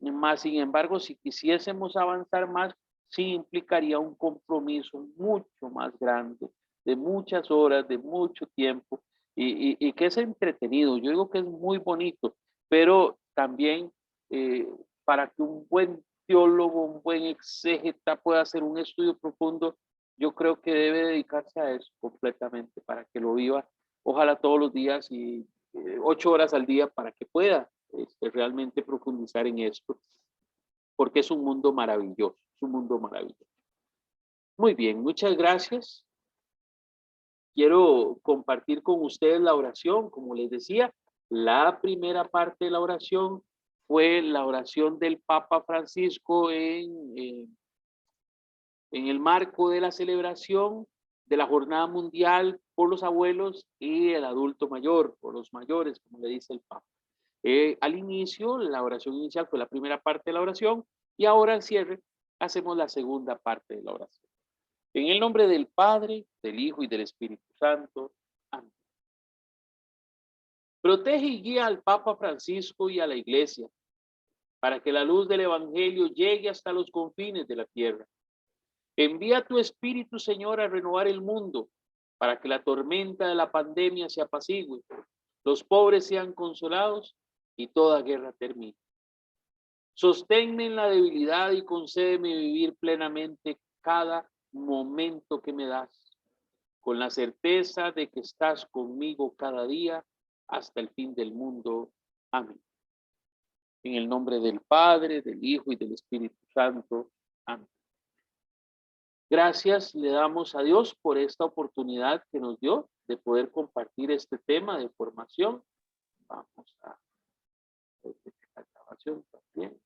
Más, sin embargo, si quisiésemos avanzar más, sí implicaría un compromiso mucho más grande, de muchas horas, de mucho tiempo, y que es entretenido. Yo digo que es muy bonito, pero también para que un buen teólogo, un buen exégeta pueda hacer un estudio profundo, yo creo que debe dedicarse a eso completamente para que lo viva, ojalá todos los días y 8 horas al día para que pueda realmente profundizar en esto, porque es un mundo maravilloso, es un mundo maravilloso. Muy bien, muchas gracias. Quiero compartir con ustedes la oración, como les decía, la primera parte de la oración fue la oración del Papa Francisco en el marco de la celebración de la Jornada Mundial por los abuelos y el adulto mayor, por los mayores, como le dice el Papa. Al inicio, la oración inicial fue la primera parte de la oración y ahora al cierre hacemos la segunda parte de la oración. En el nombre del Padre, del Hijo y del Espíritu Santo. Amén. Protege y guía al Papa Francisco y a la Iglesia para que la luz del Evangelio llegue hasta los confines de la tierra. Envía tu Espíritu, Señor, a renovar el mundo para que la tormenta de la pandemia se apacigüe, los pobres sean consolados y toda guerra termine. Sosténme en la debilidad y concédeme vivir plenamente cada momento que me das, con la certeza de que estás conmigo cada día hasta el fin del mundo. Amén. En el nombre del Padre, del Hijo y del Espíritu Santo. Amén. Gracias le damos a Dios por esta oportunidad que nos dio de poder compartir este tema de formación. Vamos a ver la grabación también.